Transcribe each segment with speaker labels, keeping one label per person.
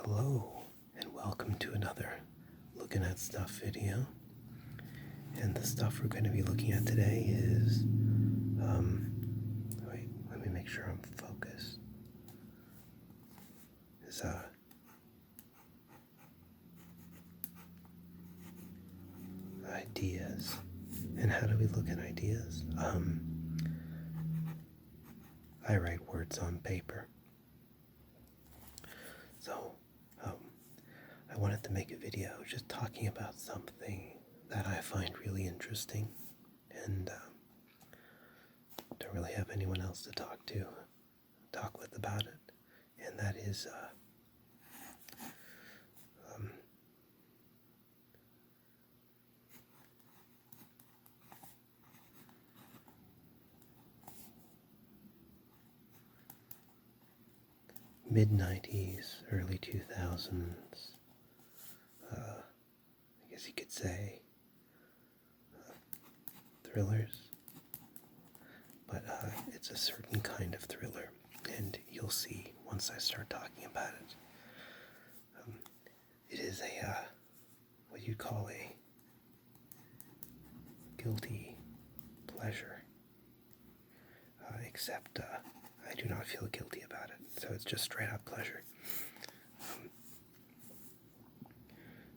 Speaker 1: Hello, and welcome to another Looking at Stuff video. And the stuff we're going to be looking at today is, wait, let me make sure I'm focused. Is, ideas. And how do we look at ideas? I write words on paper. So, I wanted to make a video just talking about something that I find really interesting and don't really have anyone else to talk with about it. And that is, mid-90s, early 2000s, I guess you could say, thrillers. But it's a certain kind of thriller, and you'll see once I start talking about it. It is what you'd call a guilty pleasure, except I do not feel guilty about it, so it's just straight up pleasure.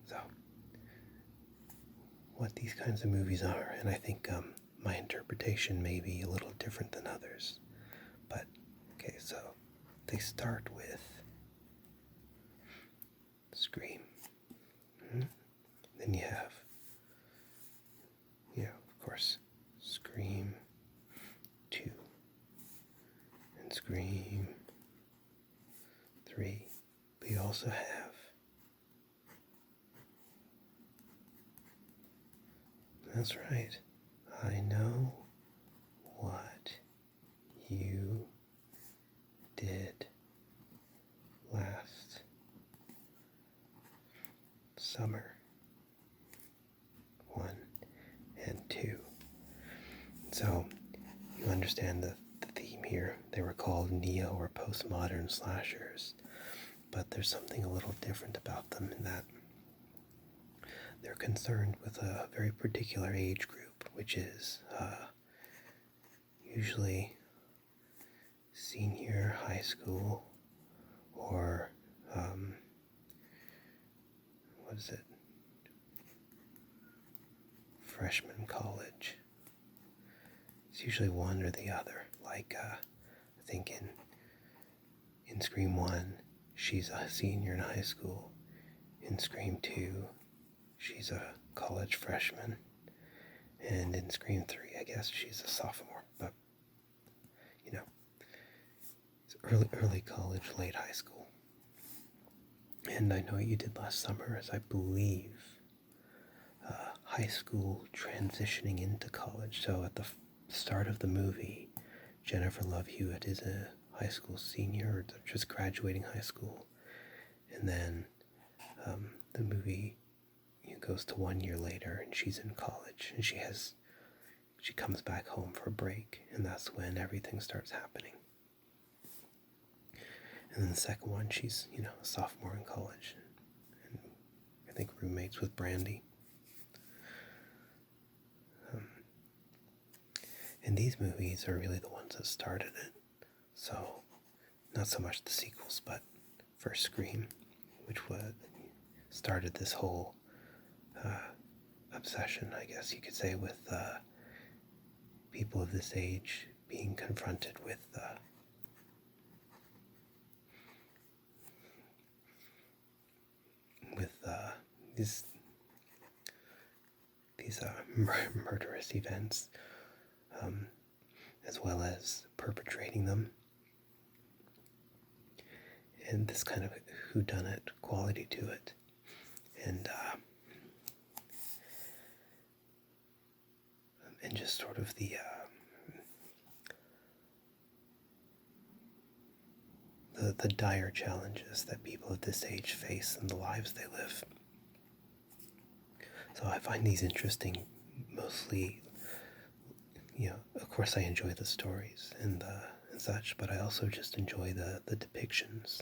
Speaker 1: So, what these kinds of movies are, and I think my interpretation may be a little different than others, but okay, so they start with Scream. Then you have, of course, Scream 2 and Scream 3. But you also have, that's right, I know what you did last summer. 1 and 2. So you understand the theme here. They were called neo or postmodern slashers, but there's something a little different about them in that they're concerned with a very particular age group, which is usually senior high school or what is it? Freshman college. It's usually one or the other. Like I think in Scream 1, she's a senior in high school. In Scream 2, she's a college freshman. And in Scream 3, I guess she's a sophomore. But, it's early college, late high school. And I Know What You Did Last Summer is, I believe, high school transitioning into college. So at the start of the movie, Jennifer Love Hewitt is a high school senior, or just graduating high school. And then the movie goes to 1 year later, and she's in college, and she comes back home for a break, and that's when everything starts happening. And then the second one, she's, a sophomore in college, and I think roommates with Brandy. And these movies are really the ones that started it. So, not so much the sequels, but first Scream, which started this whole obsession, I guess you could say, with people of this age being confronted with these murderous events, as well as perpetrating them, and this kind of whodunit quality to it, and just sort of the dire challenges that people of this age face in the lives they live. So I find these interesting, mostly, of course I enjoy the stories and such, but I also just enjoy the depictions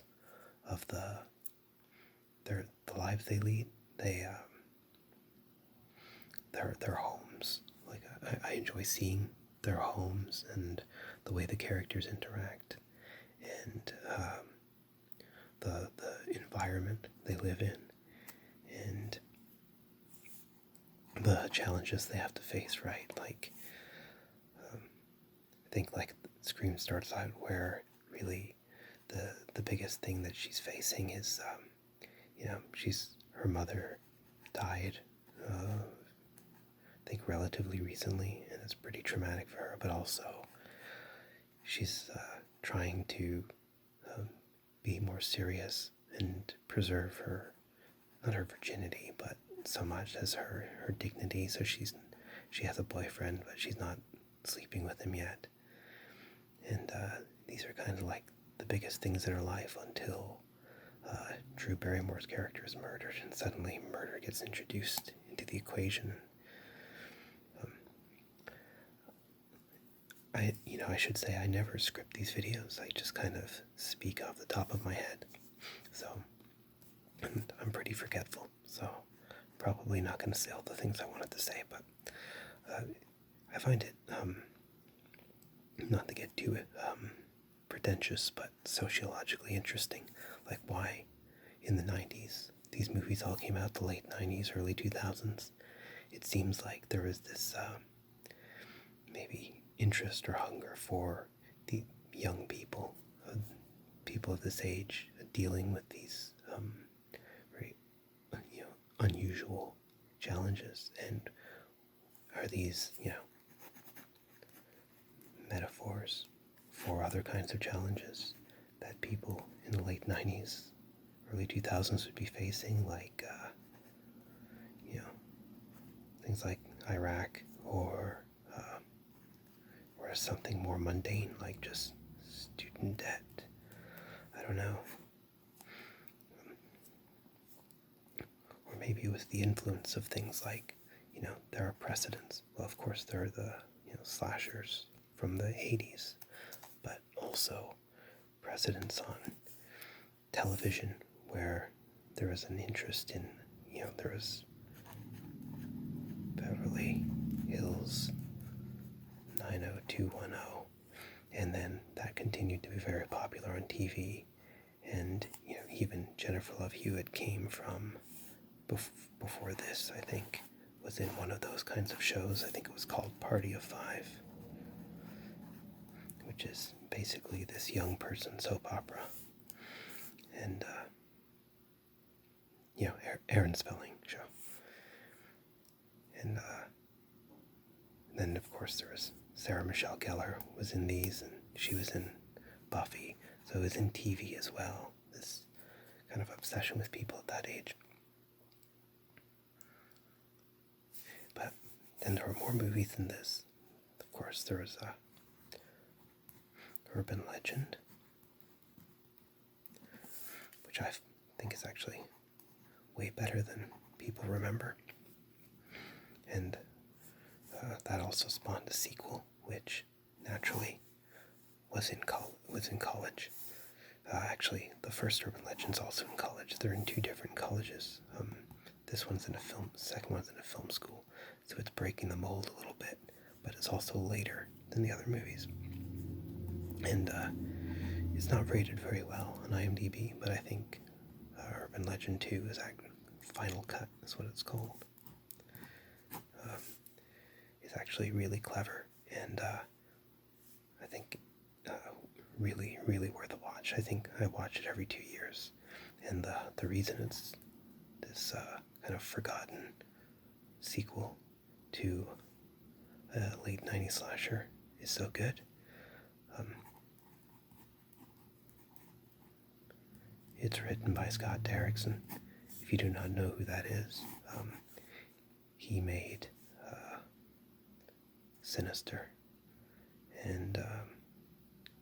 Speaker 1: of the the lives they lead, their homes. Like I enjoy seeing their homes and the way the characters interact, and the environment they live in, and the challenges they have to face. Right, like I think like Scream starts out where really the biggest thing that she's facing is her mother died. I think relatively recently, and it's pretty traumatic for her. But also, she's trying to be more serious and preserve her, not her virginity, but so much as her dignity. So she has a boyfriend, but she's not sleeping with him yet. And these are kind of like the biggest things in her life until Drew Barrymore's character is murdered, and suddenly murder gets introduced into the equation. I should say I never script these videos. I just kind of speak off the top of my head. So, and I'm pretty forgetful. So, probably not going to say all the things I wanted to say. But I find it not to get too pretentious, but sociologically interesting. Like why in the 90s these movies all came out, the late 90s, early 2000s. It seems like there was this maybe interest or hunger for the young people, people of this age, dealing with these very unusual challenges. And are these metaphors for other kinds of challenges that people in the late 90s, early 2000s would be facing, like things like Iraq, or something more mundane like just student debt. I don't know. Or maybe it was the influence of things like, there are precedents. Well, of course, there are the slashers from the 80s, but also precedents on television where there was an interest in, there was Beverly Hills 90210, and then that continued to be very popular on TV, and even Jennifer Love Hewitt came from before this, I think, was in one of those kinds of shows. I think it was called Party of Five, which is basically this young person soap opera, and Aaron Spelling show, and then of course there was Sarah Michelle Gellar was in these, and she was in Buffy, so it was in TV as well, this kind of obsession with people at that age. But then there were more movies than this. Of course, there was Urban Legend, which I think is actually way better than people remember. And that also spawned a sequel, which naturally was in college. Actually, the first Urban Legend's also in college. They're in two different colleges. This one's in a film, the second one's in a film school, so it's breaking the mold a little bit, but it's also later than the other movies. And it's not rated very well on IMDb, but I think Urban Legend 2 is Final Cut, is what it's called. It's actually really clever, and I think really, really worth a watch. I think I watch it every 2 years, and the reason it's this kind of forgotten sequel to a late 90s slasher is so good. It's written by Scott Derrickson. If you do not know who that is, he made Sinister and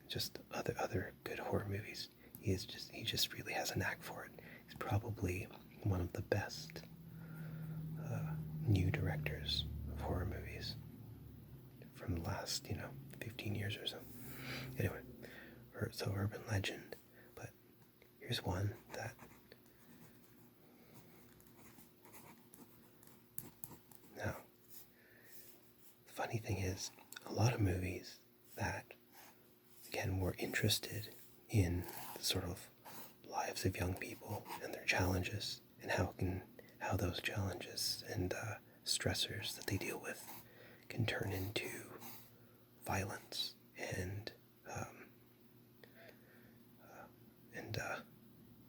Speaker 1: just other good horror movies. He just really has a knack for it. He's probably one of the best new directors of horror movies from the last 15 years or so. Anyway, so Urban Legend, but here's one that funny thing is, a lot of movies that, again, were interested in the sort of lives of young people and their challenges and how those challenges and stressors that they deal with can turn into violence and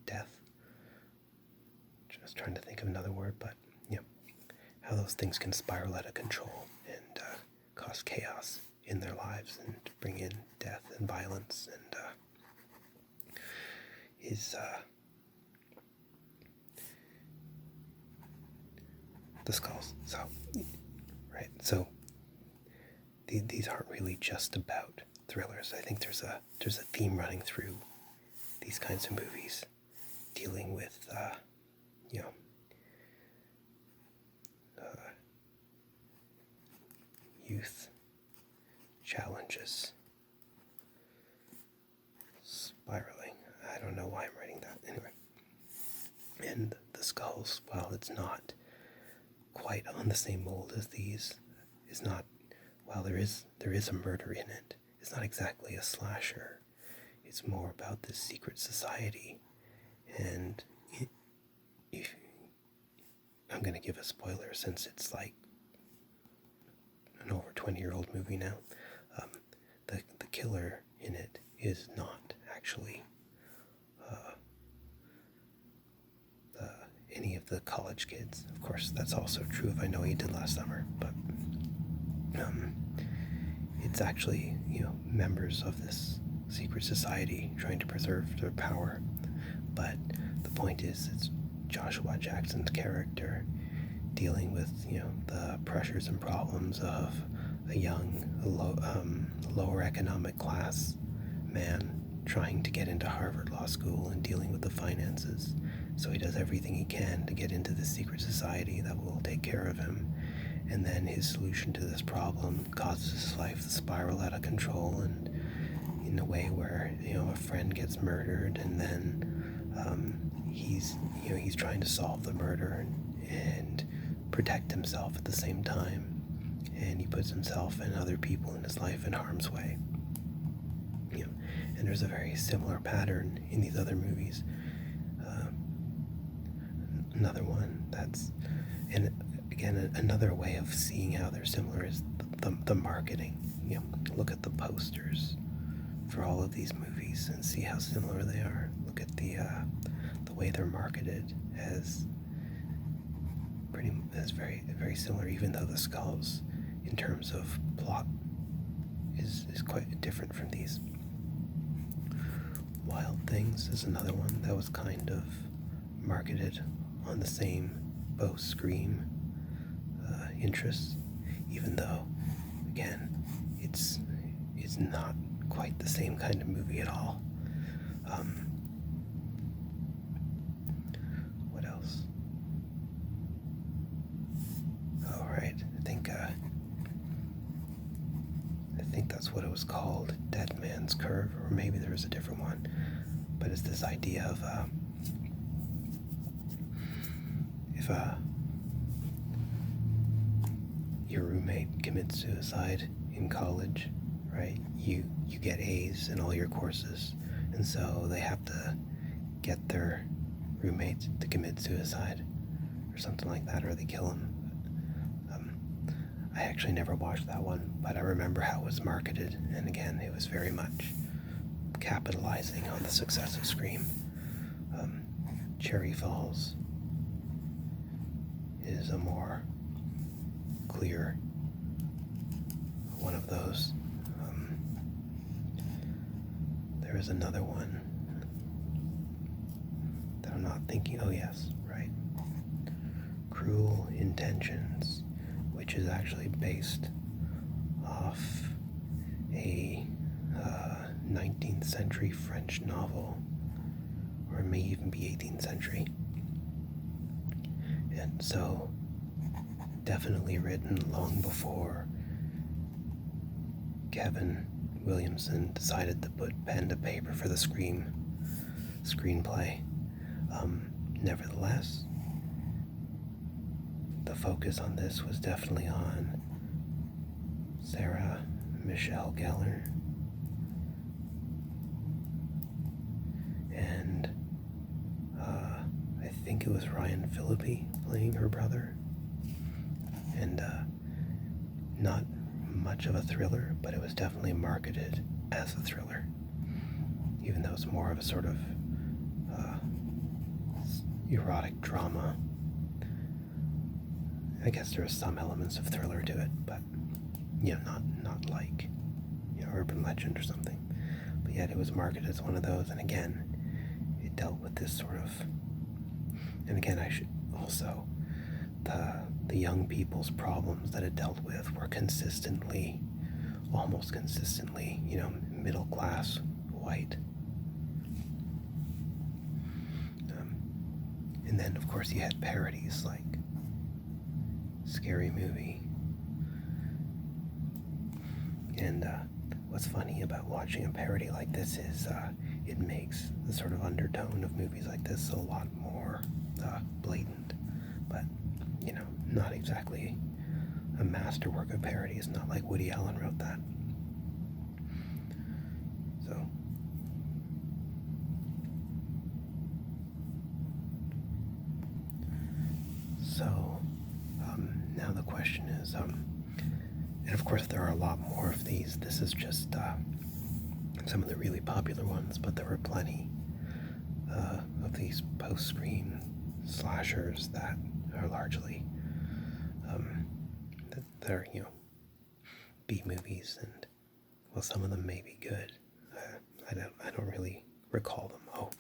Speaker 1: death. Just trying to think of another word, but how those things can spiral out of control and cause chaos in their lives and bring in death and violence and is the skulls. So, right. So these aren't really just about thrillers. I think there's a theme running through these kinds of movies, dealing with youth challenges, spiraling. I don't know why I'm writing that. Anyway, and the skulls, while it's not quite on the same mold as these, is not. While there is a murder in it, it's not exactly a slasher. It's more about this secret society, and if I'm going to give a spoiler since it's like an over 20-year-old movie now. The killer in it is not actually any of the college kids. Of course, that's also true of I Know What You Did Last Summer, but it's actually members of this secret society trying to preserve their power. But the point is, it's Joshua Jackson's character dealing with the pressures and problems of a young, lower economic class man trying to get into Harvard Law School and dealing with the finances. So he does everything he can to get into this secret society that will take care of him. And then his solution to this problem causes his life to spiral out of control, and in a way where a friend gets murdered, and then he's trying to solve the murder and protect himself at the same time, and he puts himself and other people in his life in harm's way. And there's a very similar pattern in these other movies. Another one that's, and again, another way of seeing how they're similar is the marketing. Look at the posters for all of these movies and see how similar they are. Look at the way they're marketed as very, very similar, even though the skulls, in terms of plot, is quite different from these. Wild Things is another one that was kind of marketed on the same bow scream interests, even though, again, it's not quite the same kind of movie at all. What else? Oh, right. I think that's what it was called, Dead Man's Curve, or maybe there was a different one. But it's this idea of if your roommate commits suicide in college, right? You get A's in all your courses, and so they have to get their roommate to commit suicide or something like that, or they kill him. I actually never watched that one, but I remember how it was marketed, and again, it was very much capitalizing on the success of Scream. Cherry Falls is a more clear one of those. There is another one that I'm not thinking. Oh yes, right. Cruel Intentions, which is actually based off a 19th century French novel, or it may even be 18th century. And so, definitely written long before Kevin Williamson decided to put pen to paper for the screenplay. Nevertheless, the focus on this was definitely on Sarah Michelle Gellar, and I think it was Ryan Phillippe playing her brother, and not much of a thriller, but it was definitely marketed as a thriller, even though it's more of a sort of erotic drama. I guess there are some elements of thriller to it, but not like urban legend or something. But yet it was marketed as one of those, and again, it dealt with this sort of. And again, I should also the young people's problems that it dealt with were almost consistently, middle class, white. And then, of course, you had parodies like Scary Movie. And what's funny about watching a parody like this is it makes the sort of undertone of movies like this a lot more blatant. But, not exactly a masterwork of parody. It's not like Woody Allen wrote that. So now the question is, and of course there are a lot more of these. This is just some of the really popular ones, but there were plenty of these post-screen slashers that are largely they're B movies, and well, some of them may be good. I don't really recall them. Oh,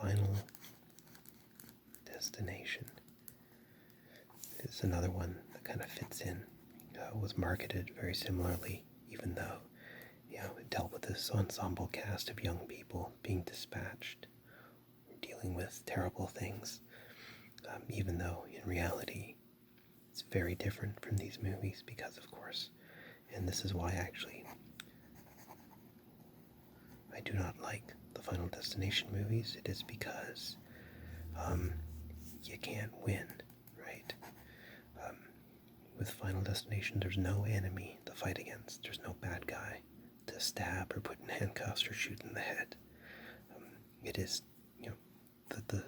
Speaker 1: Final Destination is another one that kind of fits in. Was marketed very similarly, even though it dealt with this ensemble cast of young people being dispatched, dealing with terrible things, even though in reality it's very different from these movies because, of course, and this is why actually I do not like the Final Destination movies. It is because you can't win, right? With Final Destination, there's no enemy to fight against. There's no bad guy to stab or put in handcuffs or shoot in the head. It is, the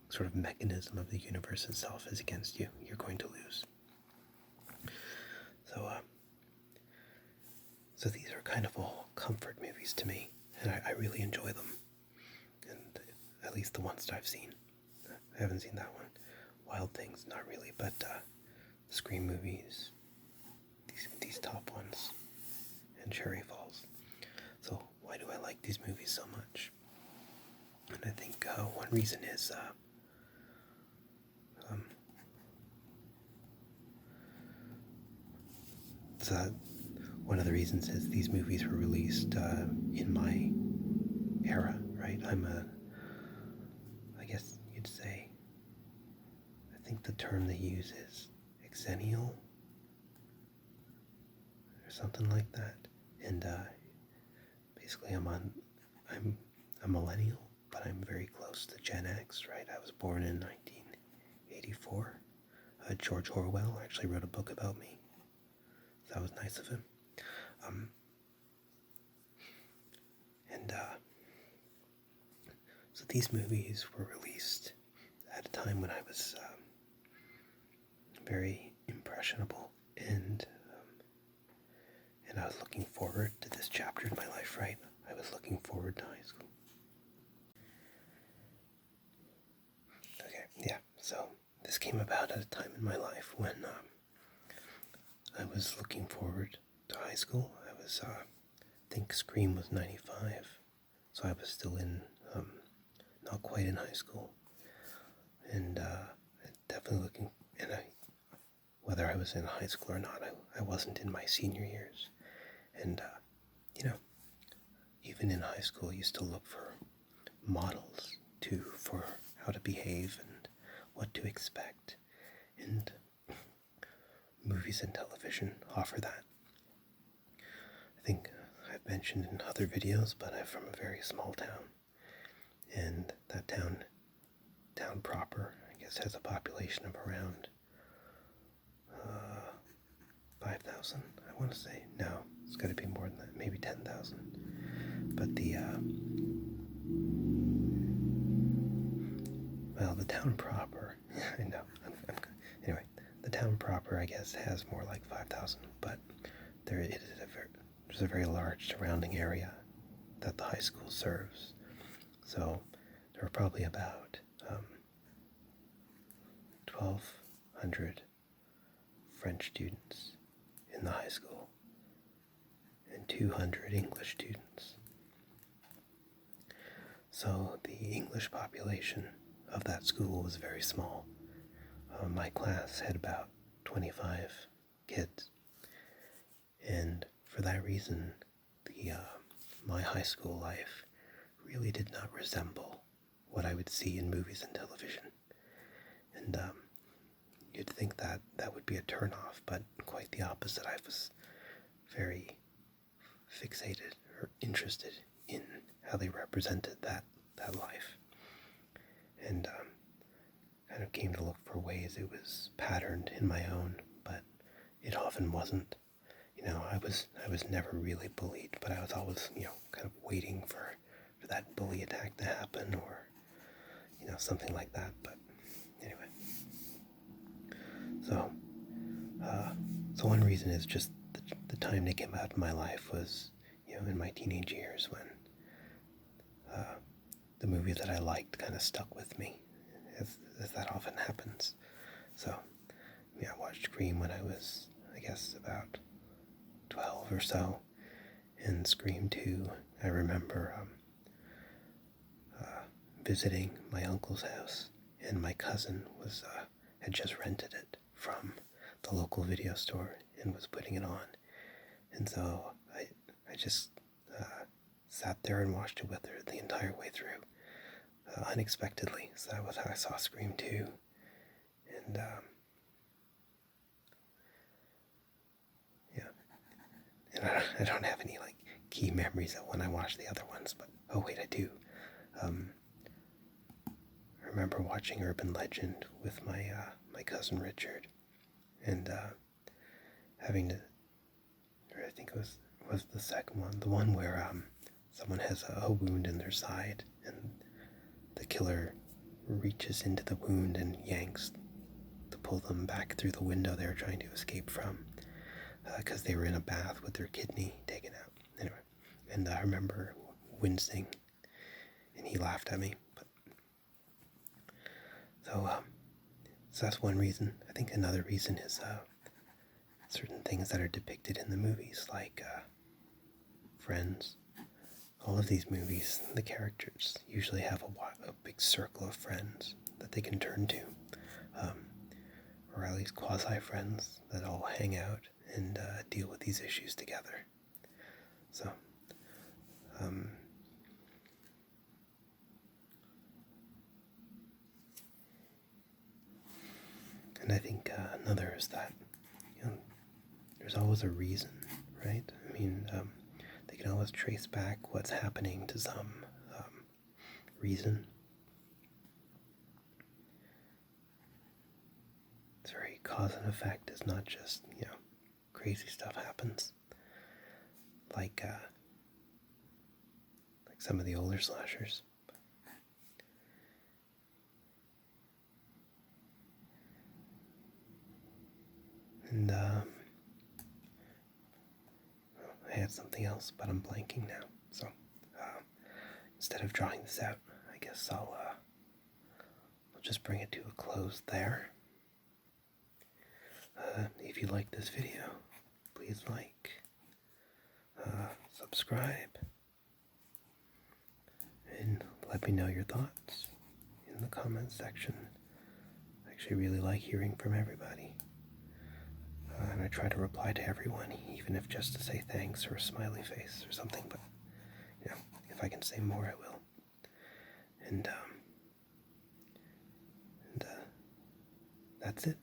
Speaker 1: sort of mechanism of the universe itself is against you. You're going to lose. So these are kind of all comfort movies to me, and I really enjoy them. And at least the ones that I've seen. I haven't seen that one. Wild Things, not really, but Scream movies, these top ones, and Cherry Falls. So why do I like these movies so much? And I think one reason is one of the reasons is these movies were released in my era, right? I guess you'd say, I think the term they use is exennial or something like that. And basically I'm a millennial, but I'm very close to Gen X, right? I was born in 1984. George Orwell actually wrote a book about me. So that was nice of him. So these movies were released at a time when I was very impressionable, and I was looking forward to this chapter in my life, right? I was looking forward to high school. Okay, yeah, so this came about at a time in my life when I was looking forward to high school. I was, I think Scream was 95, so I was still in, not quite in high school, and definitely looking, and whether I was in high school or not, I wasn't in my senior years, and even in high school, you still look for models for how to behave and what to expect, and movies and television offer that. I think I've mentioned in other videos, but I'm from a very small town, and that town proper, I guess, has a population of around 5,000 5,000, I want to say. No, it's got to be more than that, maybe 10,000. But the town proper, I know, anyway, the town proper, I guess, has more like 5,000, but there's a very large surrounding area that the high school serves. So there are probably about 1,200 French students in the high school and 200 English students. So the English population of that school was very small. My class had about 25 kids, and for that reason, my high school life really did not resemble what I would see in movies and television. And you'd think that that would be a turnoff, but quite the opposite. I was very fixated or interested in how they represented that life, and kind of came to look for ways it was patterned in my own, but it often wasn't. I was never really bullied, but I was always, kind of waiting for that bully attack to happen, or, something like that. But anyway, so one reason is just the time they came out in my life was, in my teenage years, when the movies that I liked kind of stuck with me, as that often happens. So, I watched Scream when I was, I guess, about 12 or so, and Scream 2, I remember visiting my uncle's house, and my cousin had just rented it from the local video store and was putting it on, and so I just sat there and watched it with her the entire way through, unexpectedly. So that was how I saw Scream 2, and and I don't have any key memories of when I watched the other ones, but oh wait, I do. I remember watching Urban Legend with my cousin Richard, and having to, or I think it was the second one, the one where someone has a wound in their side, and the killer reaches into the wound and yanks to pull them back through the window they were trying to escape from, because they were in a bath with their kidney taken out. Anyway, and I remember wincing, and he laughed at me. But so that's one reason. I think another reason is certain things that are depicted in the movies, like Friends. All of these movies, the characters usually have a big circle of friends that they can turn to, or at least quasi-friends that all hang out and deal with these issues together. So, and I think another is that, there's always a reason, right? I mean, they can always trace back what's happening to some reason. It's very cause and effect. It's not just, crazy stuff happens. Like some of the older slashers. And I had something else, but I'm blanking now. So instead of drawing this out, I guess I'll just bring it to a close there. If you like this video, please like, subscribe, and let me know your thoughts in the comments section. I actually really like hearing from everybody. And I try to reply to everyone, even if just to say thanks or a smiley face or something, but, if I can say more, I will. And that's it.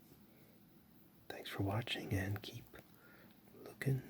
Speaker 1: Thanks for watching, and keep looking